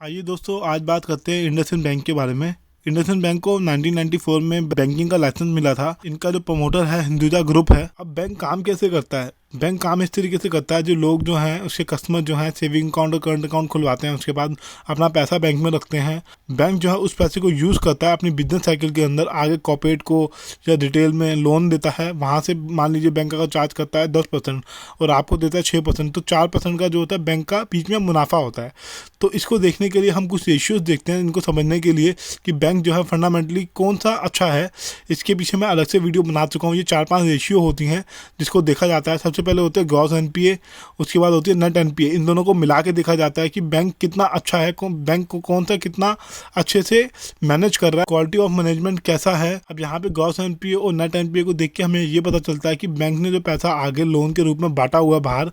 आइए दोस्तों, आज बात करते हैं इंडसइंड बैंक के बारे में। इंडसइंड बैंक को 1994 में बैंकिंग का लाइसेंस मिला था। इनका जो प्रमोटर है हिंदुजा ग्रुप है। अब बैंक काम कैसे करता है? बैंक काम इस तरीके से करता है, जो लोग जो हैं उसके कस्टमर जो हैं सेविंग अकाउंट और करंट अकाउंट खुलवाते हैं, उसके बाद अपना पैसा बैंक में रखते हैं। बैंक जो है उस पैसे को यूज़ करता है अपनी बिजनेस साइकिल के अंदर, आगे कॉर्पोरेट को या रिटेल में लोन देता है। वहाँ से मान लीजिए बैंक अगर चार्ज करता है 10% और आपको देता है 6%, तो 4% का जो होता है बैंक का बीच में मुनाफा होता है। तो इसको देखने के लिए हम कुछ रेशियोज देखते हैं, इनको समझने के लिए कि बैंक जो है फंडामेंटली कौन सा अच्छा है। इसके पीछे मैं अलग से वीडियो बना चुका हूँ। ये 4-5 रेशियो होती हैं जिसको देखा जाता है। सबसे पहले होते हैं ग्रॉस एनपीए, उसके बाद होती है नेट एनपीए। इन दोनों को मिला के देखा जाता है कि बैंक कितना अच्छा है, बैंक को कौन सा कितना अच्छे से मैनेज कर रहा है, क्वालिटी ऑफ मैनेजमेंट कैसा है। अब यहाँ पे ग्रॉस एनपीए और नेट एनपीए को देख के हमें ये पता चलता है कि बैंक ने जो पैसा आगे लोन के रूप में बांटा हुआ है बाहर,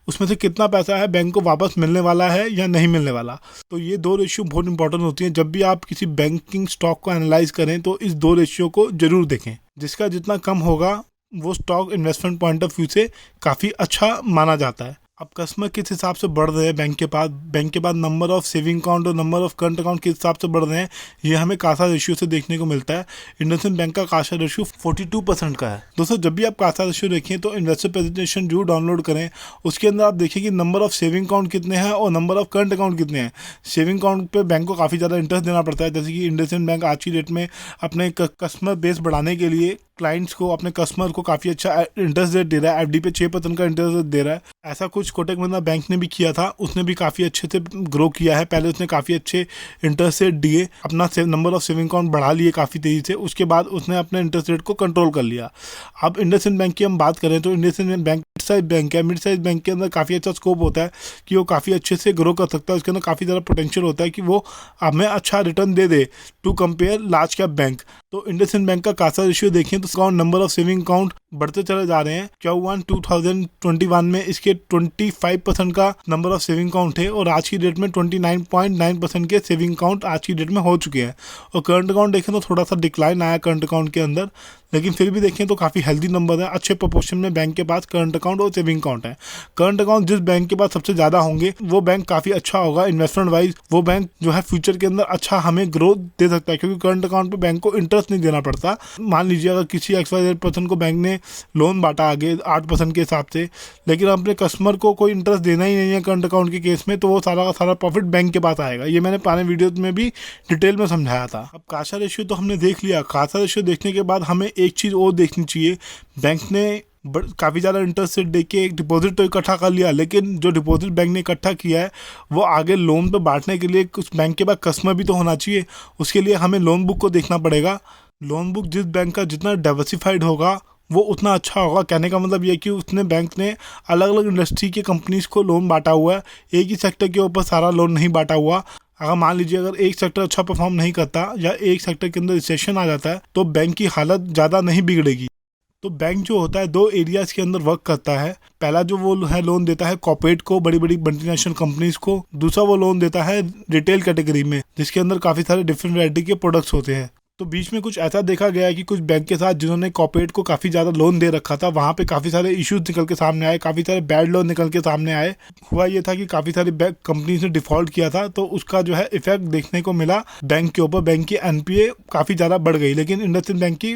उसमें से कितना पैसा है बैंक को वापस मिलने वाला है या नहीं मिलने वाला। तो ये दो रेशियो बहुत इंपॉर्टेंट होती हैं। जब भी आप किसी बैंकिंग स्टॉक को एनालाइज करें तो इस दो रेशियो को जरूर देखें। जिसका जितना कम होगा वो stock investment point of view से काफ़ी अच्छा माना जाता है। अब कस्टमर किस हिसाब से बढ़ रहे हैं बैंक के बाद नंबर ऑफ सेविंग अकाउंट और नंबर ऑफ करंट अकाउंट किस हिसाब से बढ़ रहे हैं, ये हमें कासा रेशियो से देखने को मिलता है। इंडसइंड बैंक का कासा रेशियो 42% का है। दोस्तों, जब भी आप कासा रेशियो देखें तो इन्वेस्टर प्रेजेंटेशन जरूर डाउनलोड करें। उसके अंदर आप देखिए कि नंबर ऑफ सेविंग अकाउंट कितने हैं और नंबर ऑफ करंट अकाउंट कितने हैं। सेविंग अकाउंट पे बैंक को काफ़ी ज़्यादा इंटरेस्ट देना पड़ता है, जैसे कि इंडसइंड बैंक आज की डेट में अपने कस्टमर बेस बढ़ाने के लिए क्लाइंट्स को, अपने कस्टमर को काफ़ी अच्छा इंटरेस्ट रेट दे रहा है। एफडी पे 6% का इंटरेस्ट रेट दे रहा है। ऐसा कुछ कोटक महिंद्रा बैंक ने भी किया था, उसने भी काफ़ी अच्छे से ग्रो किया है। पहले उसने काफ़ी अच्छे इंटरेस्ट रेट दिए, अपना नंबर ऑफ सेविंग अकाउंट बढ़ा लिए काफ़ी तेज़ी से, उसके बाद उसने अपने इंटरेस्ट रेट को कंट्रोल कर लिया। अब इंडसइंड बैंक की हम बात करें तो IndusInd bank mid size bank है। मिड साइज बैंक के अंदर काफ़ी अच्छा स्कोप होता है कि वो काफ़ी अच्छे से ग्रो कर सकता है। उसके अंदर काफ़ी ज़्यादा पोटेंशियल होता है कि वो हमें अच्छा रिटर्न दे दे to compare large cap bank. तो इंडसइंड बैंक का कासा रेशियो देखें तो account number of saving account बढ़ते चले जा रहे हैं। Q1 2021 में इसके 25% का नंबर ऑफ सेविंग अकाउंट है और आज की डेट में 29.9% के सेविंग अकाउंट आज की डेट में हो चुके हैं। और करंट अकाउंट देखें तो थोड़ा सा डिक्लाइन आया करंट अकाउंट के अंदर, लेकिन फिर भी देखें तो काफ़ी हेल्दी नंबर है। अच्छे प्रोपोर्शन में बैंक के पास करंट अकाउंट और सेविंग अकाउंट है। करंट अकाउंट जिस बैंक के पास सबसे ज़्यादा होंगे वो बैंक काफ़ी अच्छा होगा इन्वेस्टमेंट वाइज। वो बैंक जो है फ्यूचर के अंदर अच्छा हमें ग्रोथ दे सकता है, क्योंकि करंट अकाउंट पे बैंक को इंटरेस्ट नहीं देना पड़ता। मान लीजिए अगर किसी XYZ पर्सन को बैंक ने लोन बांटा आगे 8% के हिसाब से, लेकिन अपने कस्टमर को कोई इंटरेस्ट देना ही नहीं है करंट अकाउंट के केस में, तो वो सारा का सारा प्रॉफिट बैंक के पास आएगा। ये मैंने पुराने वीडियो में भी डिटेल में समझाया था। अब कासा रेशियो तो हमने देख लिया। कासा रेशियो देखने के बाद हमें एक चीज़ और देखनी चाहिए। बैंक ने काफ़ी ज़्यादा इंटरेस्ट रेट दे के डिपॉजिट तो इकट्ठा कर लिया, लेकिन जो डिपॉजिट बैंक ने इकट्ठा किया है वो आगे लोन पे बांटने के लिए कुछ बैंक के पास कस्टमर भी तो होना चाहिए। उसके लिए हमें लोन बुक को देखना पड़ेगा। लोन बुक जिस बैंक का जितना डाइवर्सिफाइड होगा वो उतना अच्छा होगा। कहने का मतलब ये कि उसने बैंक ने अलग अलग इंडस्ट्री के कंपनीज को लोन बांटा हुआ है, एक ही सेक्टर के ऊपर सारा लोन नहीं बांटा हुआ। अगर मान लीजिए अगर एक सेक्टर अच्छा परफॉर्म नहीं करता या एक सेक्टर के अंदर रिसेशन आ जाता है तो बैंक की हालत ज़्यादा नहीं बिगड़ेगी। तो बैंक जो होता है दो एरियाज़ के अंदर वर्क करता है। पहला जो वो है लोन देता है कॉर्पोरेट को, बड़ी बड़ी मल्टीनेशनल कंपनीज को। दूसरा वो लोन देता है रिटेल कैटेगरी में, जिसके अंदर काफ़ी सारे डिफरेंट वैरायटी के प्रोडक्ट्स होते हैं। तो बीच में कुछ ऐसा देखा गया है कि कुछ बैंक के साथ जिन्होंने कॉर्पोरेट को काफ़ी ज़्यादा लोन दे रखा था, वहाँ पे काफ़ी सारे इश्यूज निकल के सामने आए, काफ़ी सारे बैड लोन निकल के सामने आए। हुआ ये था कि काफ़ी सारी बैंक कंपनीज ने डिफॉल्ट किया था, तो उसका जो है इफेक्ट देखने को मिला बैंक के ऊपर। बैंक की एनपीए काफ़ी ज़्यादा बढ़ गई, लेकिन इंडसइंड बैंक की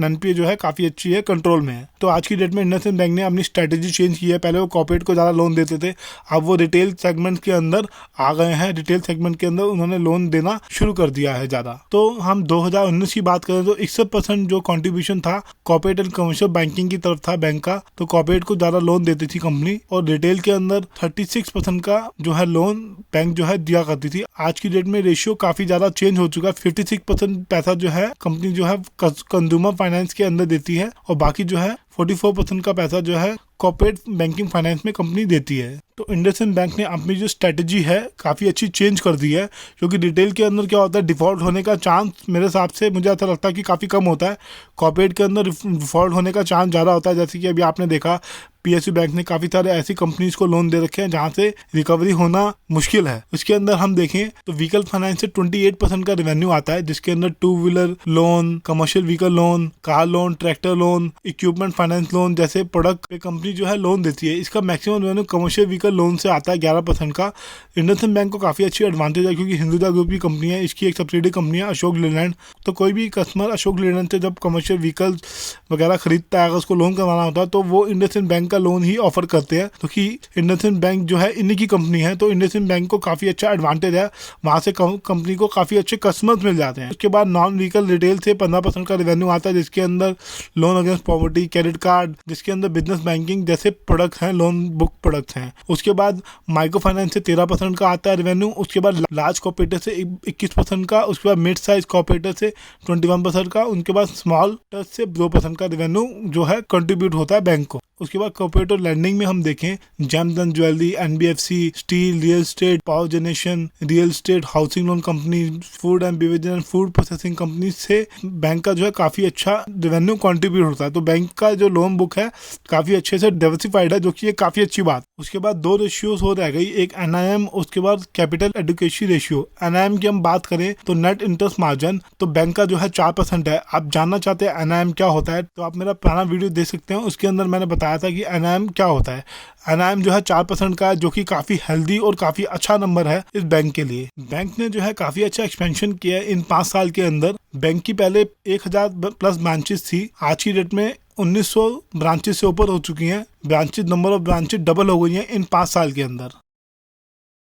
एनपीए जो है काफ़ी अच्छी है, कंट्रोल में है। तो आज की डेट में इंडसइंड बैंक ने अपनी स्ट्रैटेजी चेंज की है। पहले वो कॉर्पोरेट को ज़्यादा लोन देते थे, अब वो रिटेल सेगमेंट के अंदर आ गए हैं। रिटेल सेगमेंट के अंदर उन्होंने लोन देना शुरू कर दिया है ज़्यादा। तो हम 2019 की बात करें तो 61% जो कंट्रीब्यूशन था कॉर्पोरेट एंड कमर्शियल बैंकिंग की तरफ था बैंक का, तो कॉर्पोरेट को ज्यादा लोन देती थी कंपनी, और रिटेल के अंदर 36% का जो है लोन बैंक जो है दिया करती थी। आज की डेट में रेशियो काफी ज्यादा चेंज हो चुका है। 56% पैसा जो है कंपनी जो है कंज्यूमर फाइनेंस के अंदर देती है, और बाकी जो है 44% का पैसा जो है कॉर्पोरेट बैंकिंग फाइनेंस में कंपनी देती है। तो इंडसइंड बैंक ने अपनी जो स्ट्रेटजी है काफ़ी अच्छी चेंज कर दी है, क्योंकि रिटेल के अंदर क्या होता है डिफ़ॉल्ट होने का चांस मेरे हिसाब से मुझे ऐसा लगता है कि काफ़ी कम होता है। कॉर्पोरेट के अंदर डिफ़ॉल्ट होने का चांस ज़्यादा होता है। जैसे कि अभी आपने देखा PSU बैंक ने काफ़ी सारे ऐसी कंपनीज को लोन दे रखे हैं जहाँ से रिकवरी होना मुश्किल है। उसके अंदर हम देखें तो व्हीकल फाइनेंस से 28% का रेवेन्यू आता है, जिसके अंदर 2 wheeler loan, commercial vehicle loan, car loan, tractor loan, equipment finance loan जैसे प्रोडक्ट पे कंपनी जो है लोन देती है। इसका maximum revenue commercial vehicle vehicle loan से आता है 11% का। इंडसइंड बैंक को काफ़ी अच्छी एडवांटेज है क्योंकि हिंदुजा ग्रुप की कंपनी है, इसकी एक सब्सिडी कंपनी है अशोक लेलैंड। तो कोई भी कस्टमर अशोक लेलैंड से जब कमर्शियल व्हीकल्स वगैरह खरीदता है, अगर उसको लोन करवाना होता है तो वो इंडसइंड बैंक का लोन ही ऑफर करते हैं, क्योंकि इंडसइंड बैंक जो है इन्हीं की कंपनी है। तो इंडसइंड बैंक को काफ़ी अच्छा एडवांटेज है, वहाँ से कंपनी को काफ़ी अच्छे कस्टमर्स मिल जाते हैं। उसके बाद नॉन व्हीकल रिटेल से 15% का रेवेन्यू आता है, जिसके अंदर loan against poverty, credit card, जिसके अंदर बिजनेस बैंकिंग जैसे प्रोडक्ट हैं, लोन बुक प्रोडक्ट्स हैं। उसके बाद माइक्रो फाइनेंस से 13% का आता है रेवेन्यू। उसके बाद लार्ज कॉर्पोरेटर से 21% का, उसके बाद मिड साइज कॉर्पोरेटर से 21% का, उनके बाद स्मॉल टच से 2% का रेवेन्यू जो है कंट्रीब्यूट होता है बैंक को। उसके बाद कॉर्पोरेट लैंडिंग में हम देखें James and jewellery, NBFC, steel, real estate, power generation, real estate, housing loan company, food and beverage and food processing company से बैंक का जो है काफ़ी अच्छा रेवेन्यू कंट्रीब्यूट होता है। तो बैंक का जो लोन बुक है काफ़ी अच्छे से डाइवर्सिफाइड है, जो कि एक काफ़ी अच्छी बात। उसके बाद 2 रेशियोज हो रह गई, एक एनआईएम, उसके बाद कैपिटल एडुकेशन रेशियो। एनआईएम की हम बात करें तो नेट इंटरेस्ट मार्जिन, तो बैंक का जो है 4% है। आप जानना चाहते हैं एनआईएम क्या होता है तो आप मेरा पुराना वीडियो देख सकते हैं, उसके अंदर मैंने बताया था कि एनआईएम क्या होता है। एनआईएम जो है 4% का है, जो कि काफ़ी हेल्दी और काफ़ी अच्छा नंबर है इस बैंक के लिए। बैंक ने जो है काफ़ी अच्छा एक्सपेंशन किया है इन 5 साल के अंदर। बैंक की पहले 1000 प्लस ब्रांचेस थी, आज की डेट में 1900 ब्रांचेस से ऊपर हो चुकी हैं। Branches, number of branches double हो गई हैं इन 5 साल के अंदर।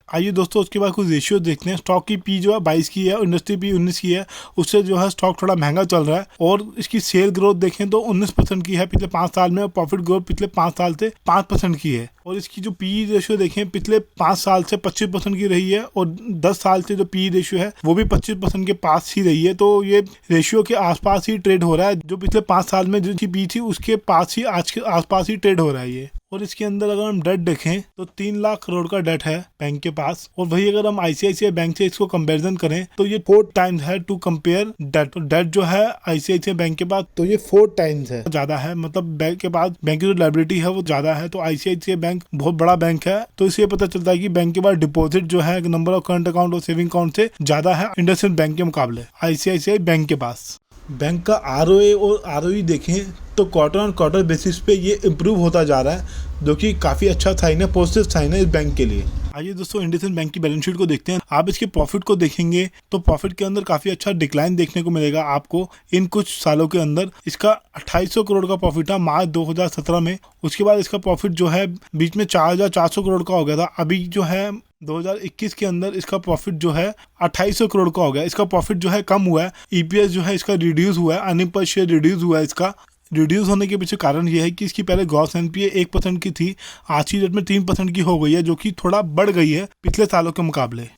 आइए दोस्तों, उसके बाद कुछ रेशियो देखते हैं। स्टॉक की पी जो है 22 की है, इंडस्ट्री पी 19 की है, उससे जो है स्टॉक थोड़ा महंगा चल रहा है। और इसकी सेल ग्रोथ देखें तो 19% की है पिछले 5 साल में, और प्रॉफिट ग्रोथ पिछले 5 साल से 5% की है। और इसकी जो पी रेशियो देखें पिछले 5 साल से 25% की रही है, और 10 साल से जो पी रेशियो है वो भी 25% के पास ही रही है। तो ये रेशियो के आसपास ही ट्रेड हो रहा है, जो पिछले 5 साल में जो पी थी उसके पास ही, आज के आसपास ही ट्रेड हो रहा है ये। और इसके अंदर अगर हम डेट देखें तो 3 लाख करोड़ का डेट है बैंक के पास। और वही अगर हम आईसीआईसीआई बैंक से इसको कंपैरिजन करें तो ये 4 टाइम्स है टू कंपेयर डेट। डेट जो है आईसीआईसीआई बैंक के पास तो ये 4 टाइम्स है, ज्यादा है। मतलब बैंक के पास बैंक की जो लायबिलिटी है वो ज्यादा है। तो आईसीआईसीआई बैंक बहुत बड़ा बैंक है, तो इससे पता चलता है कि बैंक के पास डिपॉजिट जो है नंबर ऑफ करंट अकाउंट और सेविंग अकाउंट से ज्यादा है इंडसइंड बैंक के मुकाबले आईसीआईसीआई बैंक के पास। बैंक का आरओए और आरओई देखें तो क्वार्टर ऑन क्वार्टर बेसिस पे ये इम्प्रूव होता जा रहा है, जो कि काफ़ी अच्छा साइन है, पॉजिटिव साइन है इस बैंक के लिए। आइए दोस्तों, इंडसइंड बैंक की बैलेंस शीट को देखते हैं। आप इसके प्रॉफिट को देखेंगे तो प्रॉफिट के अंदर काफ़ी अच्छा डिक्लाइन देखने को मिलेगा आपको इन कुछ सालों के अंदर। इसका 2800 करोड़ का प्रॉफिट था मार्च 2017 में। उसके बाद इसका प्रॉफिट जो है बीच में 4400 करोड़ का हो गया था। अभी जो है 2021 के अंदर इसका प्रॉफिट जो है 2800 करोड़ का हो गया। इसका प्रॉफिट जो है कम हुआ है, ईपीएस जो है इसका रिड्यूस हुआ है, अर्निंग पर शेयर रिड्यूस हुआ है। इसका रिड्यूस होने के पीछे कारण यह है कि इसकी पहले ग्रॉस एनपीए 1% की थी, आज की डेट में 3% की हो गई है, जो कि थोड़ा बढ़ गई है पिछले सालों के मुकाबले।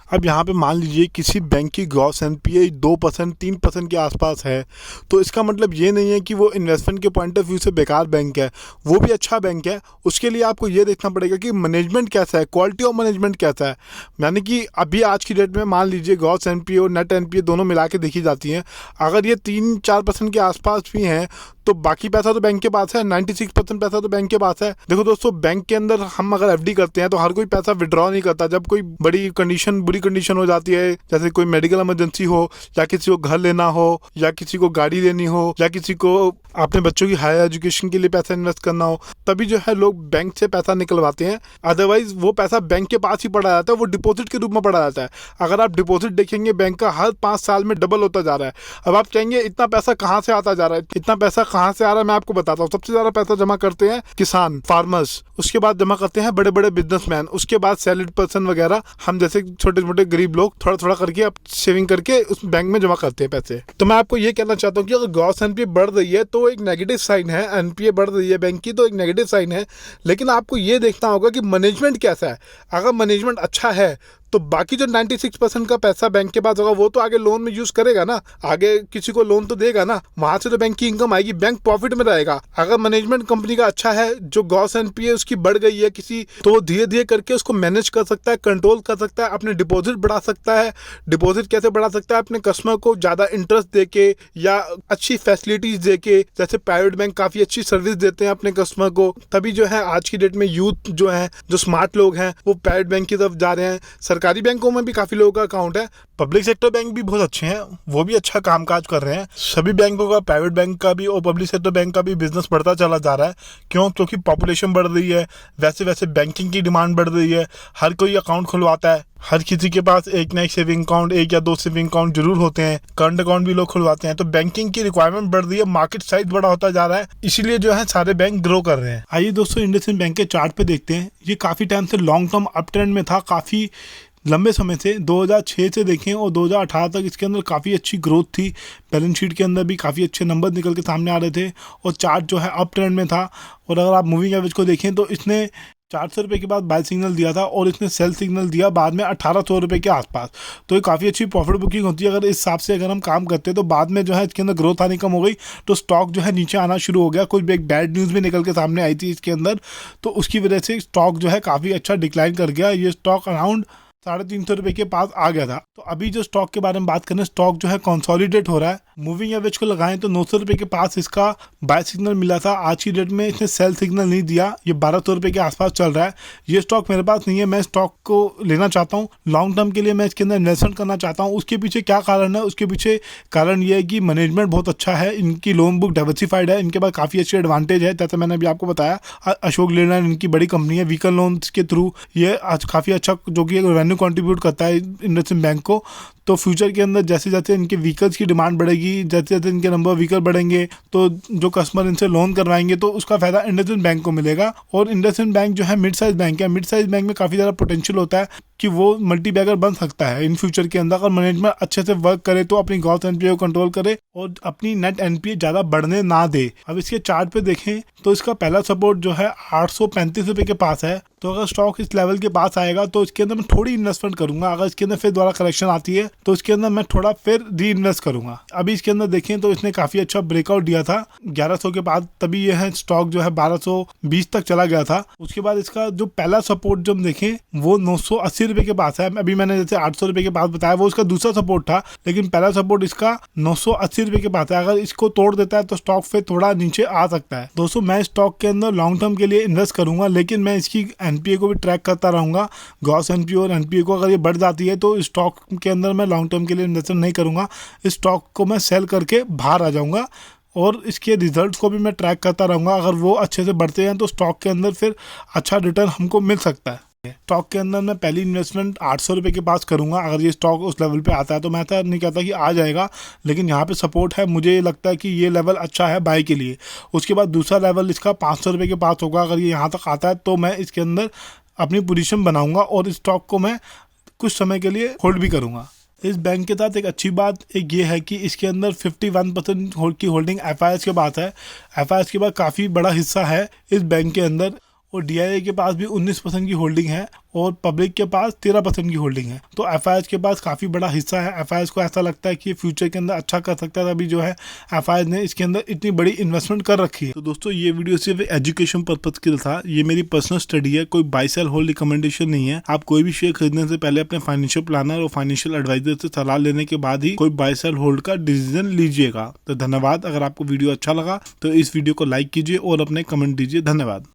अब यहाँ पे मान लीजिए किसी बैंक की ग्रॉस एनपीए 2%, 3% के आसपास है, तो इसका मतलब ये नहीं है कि वो इन्वेस्टमेंट के पॉइंट ऑफ व्यू से बेकार बैंक है, वो भी अच्छा बैंक है। उसके लिए आपको ये देखना पड़ेगा कि मैनेजमेंट कैसा है, क्वालिटी ऑफ मैनेजमेंट कैसा है। यानी कि अभी आज की डेट में मान लीजिए ग्रॉस एनपीए और नेट एनपीए दोनों मिला के देखी जाती हैं, अगर ये 3-4% के आसपास भी हैं तो बाकी पैसा तो बैंक के पास है, 96% पैसा तो बैंक के पास है। देखो दोस्तों, बैंक के अंदर हम अगर एफडी करते हैं तो हर कोई पैसा विड्रॉ नहीं करता। जब कोई बुरी कंडीशन हो जाती है, जैसे कोई मेडिकल इमरजेंसी हो, या किसी को घर लेना हो, या किसी को गाड़ी लेनी हो, या किसी को अपने बच्चों की हायर एजुकेशन के लिए पैसा इन्वेस्ट करना हो, तभी जो है लोग बैंक से पैसा निकलवाते हैं। अदरवाइज वो पैसा बैंक के पास ही पड़ा रहता है, वो डिपॉजिट के रूप में पड़ा रहता है। अगर आप डिपॉजिट देखेंगे बैंक का हर 5 साल में डबल होता जा रहा है। अब आप कहेंगे इतना पैसा कहाँ से आता जा रहा है, इतना पैसा कहाँ से आ रहा है, मैं आपको बताता हूँ। सबसे ज्यादा पैसा जमा करते हैं किसान, फार्मर्स, उसके बाद जमा करते हैं बड़े बड़े बिजनेसमैन, उसके बाद सैलरीड पर्सन वगैरह, हम जैसे छोटे मोटे गरीब लोग थोड़ा थोड़ा करके अब सेविंग करके उस बैंक में जमा करते हैं पैसे। तो मैं आपको ये कहना चाहता हूँ कि अगर ग्रॉस एनपीए बढ़ रही है तो एक नेगेटिव साइन है, एनपीए बढ़ रही है बैंक की तो एक नेगेटिव साइन है। लेकिन आपको ये देखना होगा कि मैनेजमेंट कैसा है। अगर मैनेजमेंट अच्छा है तो बाकी जो 96% का पैसा बैंक के पास होगा वो तो आगे लोन में यूज करेगा ना, आगे किसी को लोन तो देगा ना, वहां से तो बैंक की इनकम आएगी, बैंक प्रॉफिट में रहेगा। अगर मैनेजमेंट कंपनी का अच्छा है, जो ग्रॉस एनपीए उसकी बढ़ गई है किसी, तो धीरे धीरे करके उसको मैनेज कर सकता है, कंट्रोल कर सकता है, अपने डिपॉजिट बढ़ा सकता है। डिपॉजिट कैसे बढ़ा सकता है? अपने कस्टमर को ज्यादा इंटरेस्ट देके या अच्छी फैसिलिटीज देके, जैसे प्राइवेट बैंक काफी अच्छी सर्विस देते हैं अपने कस्टमर को। तभी जो है आज की डेट में यूथ जो है, जो स्मार्ट लोग हैं, वो प्राइवेट बैंक की तरफ जा रहे हैं। सरकारी बैंकों में भी काफी लोगों का अकाउंट है, पब्लिक सेक्टर बैंक भी बहुत अच्छे हैं, वो भी अच्छा कामकाज कर रहे हैं। सभी बैंकों का, प्राइवेट बैंक का भी और पब्लिक सेक्टर बैंक का भी बिजनेस बढ़ता चला जा रहा है। क्यों? क्योंकि पॉपुलेशन बढ़ रही है, वैसे वैसे बैंकिंग की डिमांड बढ़ रही है, हर कोई अकाउंट खुलवाता है, हर किसी के पास एक ना एक सेविंग अकाउंट, एक या दो सेविंग अकाउंट जरूर होते हैं, करंट अकाउंट भी लोग खुलवाते हैं। तो बैंकिंग की रिक्वायरमेंट बढ़ रही है, मार्केट साइज बड़ा होता जा रहा है, इसीलिए जो है सारे बैंक ग्रो कर रहे हैं। आइए दोस्तों इंडसइंड बैंक के चार्ट पे देखते हैं। ये काफी टाइम से लॉन्ग टर्म अप ट्रेंड में था, काफी लंबे समय से 2006 से देखें और 2018 तक इसके अंदर काफ़ी अच्छी ग्रोथ थी। बैलेंस शीट के अंदर भी काफ़ी अच्छे नंबर निकल के सामने आ रहे थे और चार्ट जो है अप ट्रेंड में था। और अगर आप मूविंग एवरेज को देखें तो इसने 400 रुपये के बाद बाय सिग्नल दिया था और इसने सेल सिग्नल दिया बाद में 1800 रुपये के आसपास। तो ये काफ़ी अच्छी प्रॉफिट बुकिंग होती है। अगर इस हिसाब से अगर हम काम करते हैं तो बाद में जो है इसके अंदर ग्रोथ आनी कम हो गई तो स्टॉक जो है नीचे आना शुरू हो गया। कुछ एक बैड न्यूज़ भी निकल के सामने आई थी इसके अंदर, तो उसकी वजह से स्टॉक जो है काफ़ी अच्छा डिक्लाइन कर गया। ये स्टॉक अराउंड 350 रुपये के पास आ गया था। तो अभी जो स्टॉक के बारे में बात करें, स्टॉक जो है कंसोलिडेट हो रहा है। मूविंग एवरेज को लगाएं तो 900 रुपये के पास इसका बाय सिग्नल मिला था। आज की डेट में इसने सेल सिग्नल नहीं दिया, ये 1200 रुपये के आसपास चल रहा है। ये स्टॉक मेरे पास नहीं है, मैं स्टॉक को लेना चाहता हूँ लॉन्ग टर्म के लिए, मैं इसके अंदर इन्वेस्टमेंट करना चाहता हूँ। उसके पीछे क्या कारण है? उसके पीछे कारण ये है कि मैनेजमेंट बहुत अच्छा है, इनकी लोन बुक डाइवर्सिफाइड है, इनके पास काफ़ी अच्छे एडवांटेज है। जैसे मैंने अभी आपको बताया, अशोक लेलैंड इनकी बड़ी कंपनी है, व्हीकल लोन्स के थ्रू ये आज काफ़ी अच्छा जो कि रेवेन्यू कंट्रीब्यूट करता है इंडसइंड बैंक को। तो फ्यूचर के अंदर जैसे जैसे इनके व्हीकल्स की डिमांड बढ़ेगी, जैसे जैसे इनके नंबर ऑफ व्हीकल बढ़ेंगे, तो जो कस्टमर इनसे लोन करवाएंगे तो उसका फायदा इंडसइंड बैंक को मिलेगा। और इंडसइंड बैंक जो है मिड साइज बैंक है, मिड साइज बैंक में काफ़ी ज़्यादा पोटेंशियल होता है कि वो मल्टी बैगर बन सकता है इन फ्यूचर के अंदर। अगर मैनेजमेंट अच्छे से वर्क करे तो अपनी ग्रॉस एनपीए को कंट्रोल करे और अपनी नेट एनपीए ज़्यादा बढ़ने ना दे। अब इसके चार्ट पे देखें तो इसका पहला सपोर्ट जो है 835 रुपये के पास है। तो अगर स्टॉक इस लेवल के पास आएगा तो इसके अंदर मैं थोड़ी इन्वेस्टमेंट करूंगा। अगर इसके अंदर फिर दोबारा करेक्शन आती है तो इसके अंदर मैं थोड़ा फिर री इन्वेस्ट करूंगा। अभी इसके अंदर देखें तो इसने काफ़ी अच्छा ब्रेकआउट दिया था 1100 के बाद, तभी यह है स्टॉक जो है 1220 तक चला गया था। उसके बाद इसका जो पहला सपोर्ट जब देखें वो 980 रुपये के पास है। अभी मैंने जैसे 800 रुपये के पास बताया, वो इसका दूसरा सपोर्ट था, लेकिन पहला सपोर्ट इसका 980 रुपये के पास है। अगर इसको तोड़ देता है तो स्टॉक फिर थोड़ा नीचे आ सकता है। दोस्तों मैं स्टॉक के अंदर लॉन्ग टर्म के लिए इन्वेस्ट करूंगा, लेकिन मैं इसकी एनपीए को भी ट्रैक करता रहूंगा। ग्रॉस एनपीए और एनपीए को अगर ये बढ़ जाती है तो स्टॉक के अंदर मैं लॉन्ग टर्म के लिए इन्वेस्टमेंट नहीं करूंगा। इस स्टॉक को मैं सेल करके बाहर आ जाऊंगा और इसके रिजल्ट्स को भी मैं ट्रैक करता रहूंगा। अगर वो अच्छे से बढ़ते हैं तो स्टॉक के अंदर फिर अच्छा रिटर्न हमको मिल सकता है। स्टॉक के अंदर मैं पहली इन्वेस्टमेंट 800 रुपये के पास करूंगा। अगर ये स्टॉक उस लेवल पे आता है तो मैं ऐसा नहीं कहता कि आ जाएगा, लेकिन यहाँ पे सपोर्ट है। मुझे ये लगता है कि ये लेवल अच्छा है बाय के लिए। उसके बाद दूसरा लेवल इसका 500 रुपये के पास होगा। अगर ये यहाँ तक आता है तो मैं इसके अंदर अपनी पोजीशन बनाऊंगा और इस स्टॉक को मैं कुछ समय के लिए होल्ड भी करूंगा। इस बैंक के साथ एक अच्छी बात एक ये है कि इसके अंदर 51% की होल्डिंग एफआईएस के पास है। एफआईएस के पास काफ़ी बड़ा हिस्सा है इस बैंक के अंदर, और डीआईए के पास भी 19% की होल्डिंग है और पब्लिक के पास 13% की होल्डिंग है। तो एफआईएस के पास काफ़ी बड़ा हिस्सा है। एफआईएस को ऐसा लगता है कि फ्यूचर के अंदर अच्छा कर सकता है, तभी जो है एफआईएस ने इसके अंदर इतनी बड़ी इन्वेस्टमेंट कर रखी है। तो दोस्तों ये वीडियो सिर्फ एजुकेशन पर्पज के लिए था, ये मेरी पर्सनल स्टडी है, कोई बाय सेल होल्ड रिकमेंडेशन नहीं है। आप कोई भी शेयर खरीदने से पहले अपने फाइनेंशियल प्लानर और फाइनेंशियल एडवाइजर से सलाह लेने के बाद ही कोई बाय सेल होल्ड का डिसीजन लीजिएगा। तो धन्यवाद। अगर आपको वीडियो अच्छा लगा तो इस वीडियो को लाइक कीजिए और अपने कमेंट दीजिए। धन्यवाद।